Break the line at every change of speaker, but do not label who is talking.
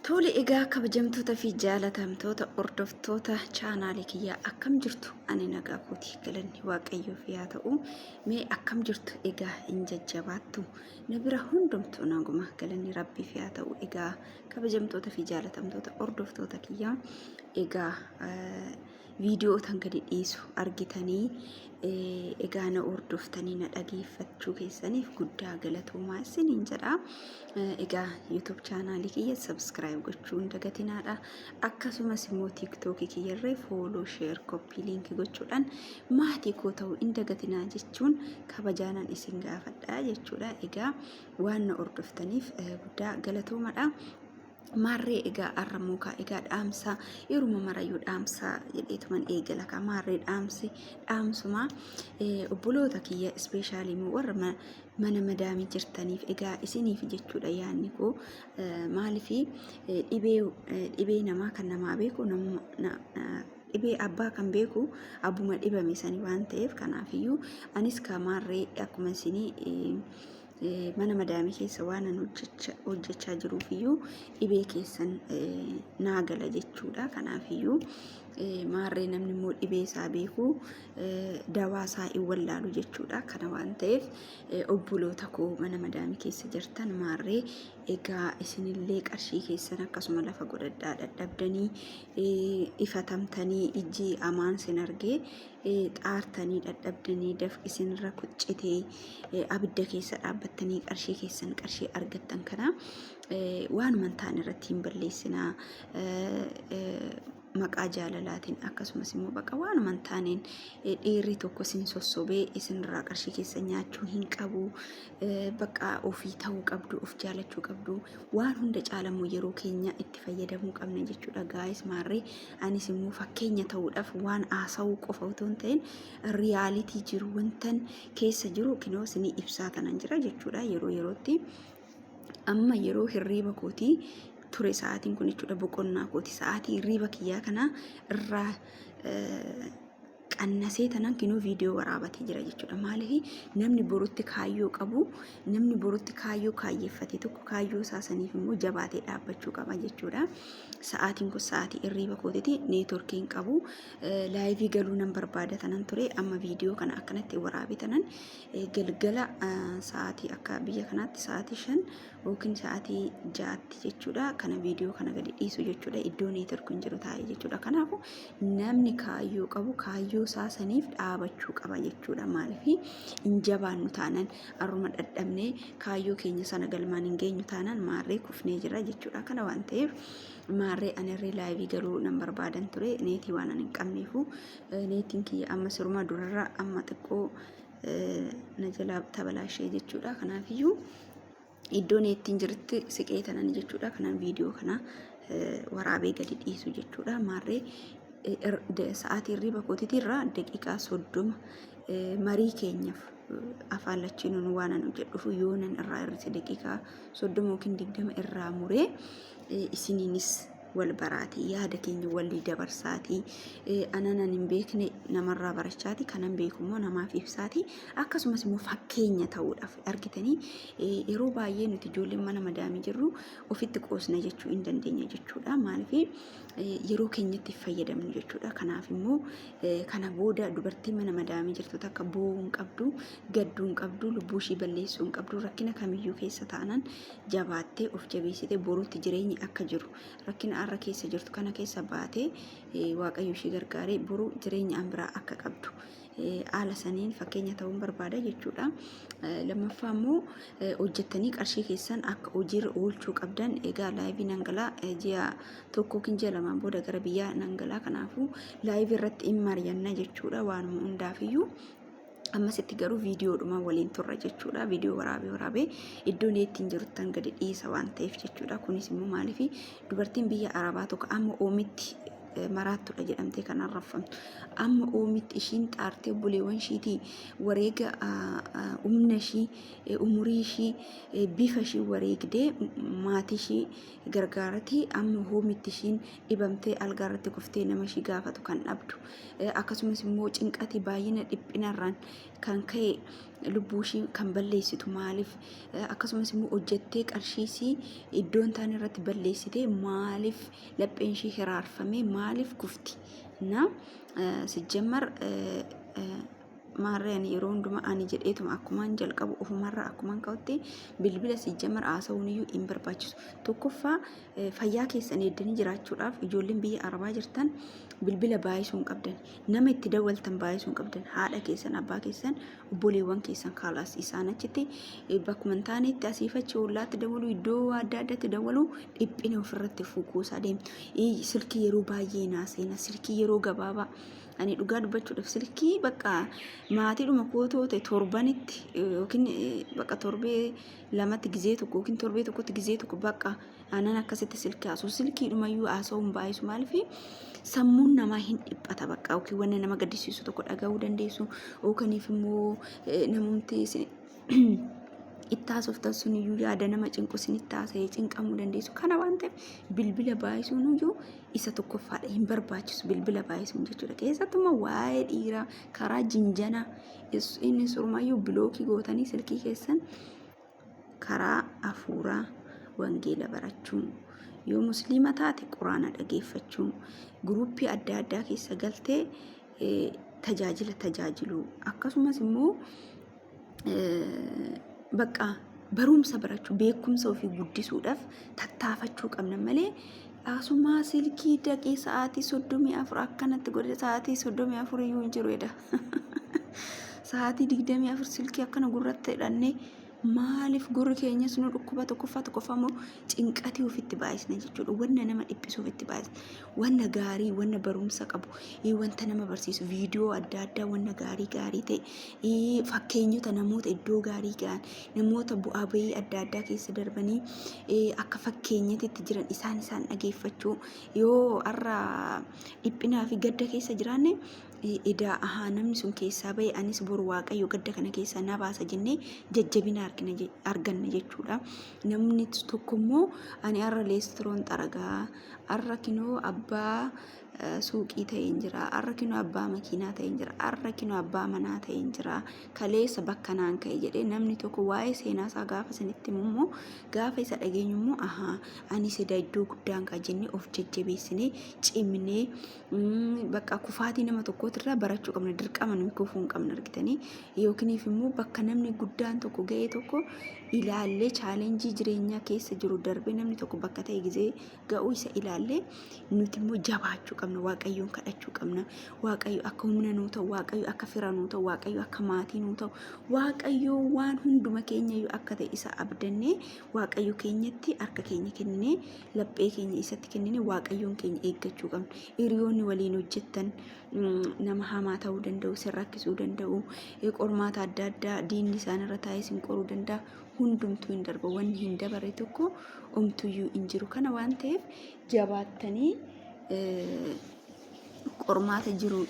Tole egaa kabajamtoota fi jaalatamtoota hordoftoota chaanaalii kiyyaa akkam jirtu ani nagaa kooti galanni waaqayyoof yaa ta'u mee akkam jirtu egaa hin jajjabaattu na bira hundumtuu naguma galanni rabbiif yaa ta'u egaa kabajamtoota fi jaalatamtoota hordoftoota kiyyaa egaa viidiyoo tan gadi dhiisu argitanii egaa na hordoftanii na dhageeffachuu keessaniif guddaa galatoomaa isiniin jedha. Egaa YouTube chaanaalii kiyya subscribe gochuun dagatinaadha. Akkasumas immoo TikTok kiyyarree follow share copy link gochuudhaan maatii koo ta'uu hin dagatinaa jechuun kabajaanan isin gaafadha jechuudha. Egaa waan na hordoftaniif guddaa galatoomaadha. Marree egaa arramuukaa egaa dhaamsa yeruma marayyuu dhaamsa jedheetuman eegala ka marree dhaamsuma obboloota kiyya ispeeshaalii warra mana madaamii jirtaniif egaa isiniif jechuudha yaanni koo maalifi dhibee namaa kan namaa beeku dhibee abbaa kan beeku abbuma dhibame sanii waan ta'eef kanaafiyyuu anis ka marree akkuma isinii mana madaamii keessa waan an hojjechaa jiruufiyyuu dhibee keessan naagala jechuudha. Kanaafiyyuu marree namni immoo dhibee isaa beeku dawaa isaa hin wallaalu jechuudha. Kana waan ta'eef obboloota koo mana madaamii keessa jirtan marree egaa isinillee qarshii keessan akkasuma lafa godhadhaa dadhabdanii ifatamtanii ijji amaan sin argee xaartanii dadhabdanii daf isinirra kuccitee abidda keessa dhaabbattanii qarshii keessan qarshii argattan kana waan mantaan irratti hin balleessinaa maqaa jaalalaatiin akkasumas immoo baqa waan mantaaniin dhiirri tokko sin sossobee isinirraa qarshii keessa nyaachuu hin qabu baqa ofii ta'uu qabdu of jaalachuu qabdu waan hunda caalamu yeroo keenya itti fayyadamuu qabna jechuudha. Gaayis marree anis immoo fakkeenya ta'uudhaaf waan haasa'uu qofa otoo hin ta'in riyaalitii jiru wantan keessa jiru kinoo isinii ibsaa kanan jira jechuudha. Yeroo yerootti amma yeroo hirriiba kootii ture sa'aatiin kun jechuudha boqonnaa kooti sa'aatii hirriiba kiyyaa kana irraa qannasee tanan kinoo viidiyoo waraabatee jira jechuudha. Maaliif namni borutti kaayyoo qabu namni borutti kaayyoo kaayyeeffate tokko kaayyoo saasaniif immoo jabaatee dhaabbachuu qaba jechuudha. Sa'aatiin kun sa'aatii hirriiba kootiiti neetworkiin qabu laayivii galuu nan barbaada tanan ture amma viidiyoo kana akkanatti waraabee tanan galgala sa'aatii akka biyya kanaatti sa'aatii 5 yookiin sa'aatii 6 jechuudha. Kana viidiyoo kana gadi dhiisu jechuudha iddoo neetworkiin jiru taa'ee jechuudha. Kanaafuu namni kaayyoo qabu kaayyoo saasaniif dhaabachuu qaba jechuudha. Maaliif hin jabaannu taanan arruma dadhabnee kaayyoo keenya sana galmaan hin geenyu taanan marree kufnee jira jechuudha. Kana waan ta'eef marree anirree laayivii galuu nan barbaadan ture neetii waan hin qabneefu neetiin kiyya amma siruma durarra amma xiqqoo na jalaa tabalaashee jechuudha. Kanaafiyyuu iddoo neettiin jirti siqee tanan jechuudha. Kanaan viidiyoo kana waraabee gadi dhiisu jechuudha. Marree sa'aatii hirriiba kootiitirraa daqiiqaa 30 marii keenyaaf afaan lachiinuun waan an hojjedhuuf yoonan irraa irratti daqiiqaa 30 yookiin 20 irraa muree isiniinis wal baraati yaada keenya walii dabarsaati ananan hin beekne namarraa barachaati kanan beekummoo namaaf ibsaati akkasumas immoo fakkeenya ta'uudhaaf argitanii yeroo baay'ee nuti ijoolleen mana madaamii jirru ofitti qoosna jechuu hin dandeenya jechuudha. Maaliif yeroo keenyatti fayyadamnu jechuudha. Kanaaf immoo kana booda dubartiin mana madaamii jirtu takka boo'uu hin qabdu gadduu hin qabdu lubbuu ishii balleessuu hin qabdu rakkina kamiyyuu keessa taanan jabaattee of jabeessitee boruutti jireenyi akka jiru rakkina arra keessa jirtu kana keessa baatee waaqayyo ishii gargaaree boruu jireenya ambiraa akka qabdu haala saniin fakkeenya ta'uun barbaada jechuudha. Lammaffaa immoo hojjettanii qarshii keessan akka hojiirra oolchuu qabdan egaa laayivii nangalaa ji'a tokko yookiin ji'a lamaan booda gara biyyaa nangalaa. Kanaafuu laayivii irratti hin mari'anna jechuudha waanuma hundaafiyyuu. Ammasitti garuu viidiyoodhuma waliin turra jechuudha. Viidiyoo waraabee iddoo neettiin jiruttan gadi dhiisa waan ta'eef jechuudha. Kunis immoo maaliif dubartiin biyya Arabaa tokko amma oomitti maraattuudha jedhamtee kan arrafamtu. Amma oomitti ishiin xaartee obboleewwan ishiitii wareega humna ishii umurii ishii bifa ishii wareegdee maatii ishii gargaarati. Amma oomitti ishiin dhibamtee algaarratti kuftee nama ishii gaafatu kan dhabdu. Akkasumas immoo cinqati baay'ina dhiphinarraan kan ka'e lubbuu ishii kan balleessitu maaliif? Akkasumas immoo hojjettee qarshiisii iddoon taan irratti balleessite maaliif lapheen ishii hiraarfame maaliif kufti? Na sijjammar maarreen yeroo hundumaa ani jedheetuma akkumaan jalqabu ofumarraa akkumaan ka'utti bilbila sijjammar haasa'uun iyyuu hin barbaachisu. Tokkoffaa fayyaa keessan eeddanii jiraachuudhaaf ijoolleen biyya arabaa jirtan bilbila baay'isuu hin qabdan. Nama itti dawwaltan baay'isuu hin qabdan. Haadha keessan, abbaa keessan, obboleewwan keessan kaalaas isaan achitti bakkuma hin taanetti asiifachi ollaatti dawwalu iddoo adda addaatti dawwalu dhiphina ofirratti fuukuusaa deemtu. Silkii yeroo baay'ee naaseena, silkii yeroo gabaabaa. Ani dhugaa dubbachuudhaaf silkii bakka maatiidhuma kootoo ta'e torbanitti yookiin bakka torbee lamatti gizee tokko yookiin torbee tokkotti gizee tokko bakka aannan akkasitti silkii haasa'u. Silkiidhumayyuu haasa'uun baay'isu maaliif sammuun namaa hin dhiphata bakka yookiin wanna nama gaddisiisu tokko dhaga'uu dandeessu yookiiniif immoo namumti ittaasoftan sun iyyuu yaada nama cinqu isinitti haasa'ee cinqamuu dandeessu. Kana waan ta'eef bilbila baay'isuun iyyuu isa tokkoffaadha, hin barbaachisu bilbila baay'isuun jechuudha. Keessattuu waa'ee dhiiraa karaa jinjanaa inni surmayyuu bilookii gootanii silkii keessan karaa hafuuraa wangeela barachuun yoo musliima taate quraana dhageeffachuu guruppii adda addaa keessa galtee tajaajila tajaajiluu akkasumas immoo bakka barumsa barachuu beekumsa ofii guddisuudhaaf tattaafachuu qabna malee asuma silkii daqiiqaa sa'aatii 34 akkanatti godhe sa'aatii 34 iyyuu hin jiruudha. Sa'aatii 24 silkii akkana gurratti hidhannee maaliif gurri keenyas nu dhukkuba tokkoffaa immoo cinqatii ofitti baay'isna jechuudha. Wanna nama dhiphisu ofitti baay'isna. Wanna gaarii, wanna barumsa qabu, wanta nama barsiisu, viidiyoo adda addaa wanna gaarii ta'e, fakkeenyota namoota iddoo gaarii ga'an, namoota bu'aa bahii adda addaa keessa darbanii akka fakkeenyatti jiran isaan dhageeffachuu yoo har'a dhiphinaa fi gadda keessa jiraanne idaa namni sun keessaa bahe anis boru waaqayyo gadda kana keessaa na baasa jennee jajjabina arganna jechuudha. Namni tokko immoo ani har'a leestiroon xaragaa, har'a kinoo abbaa suuqii ta'een jira, har'a kinoo abbaa makiinaa ta'een jira, har'a kinoo abbaa manaa ta'een jira, kaleessa bakka naan ka'e jedhee namni tokko waa'ee seenaa isaa gaafa sanitti immoo gaafa isa dhageenyu immoo ani seda iddoo guddaan kaa jennee of jajjabeessinee cimnee bakka kufaatii nama tokkootirraa barachuu qabna. Dirqama nuyi kufuu hin qabne argitanii yookiiniif immoo bakka namni guddaan tokko ga'ee tokko ilaallee chaalenjii jireenyaa keessa jiru darbee namni tokko bakka ta'e gizee ga'uu isa ilaallee nuti immoo jabaachuu qabna. Waaqayyoon kadhachuu qabna. Waaqayyo akka humna nuu ta'u, waaqayyo akka fira nuu ta'u, waaqayyo akka maatii nuu ta'u, waaqayyo waan hunduma keenya akka ta'e isa abdannee waaqayyo keenyatti harka keenya kennee laphee keenya isatti kennee waaqayyoon keenya eeggachuu qabna. Hiriyoonni waliin hojjettan nama hamaa ta'uu danda'u, sin rakkisuu danda'u, qormaata adda addaa diinni isaanirra taa'ee sin qoruu danda'a. Hundumtuu hin darba, wanni hin dabarre tokko homtuyyuu hin jiru. Kana waan ta'eef jabaattanii qormaata jiru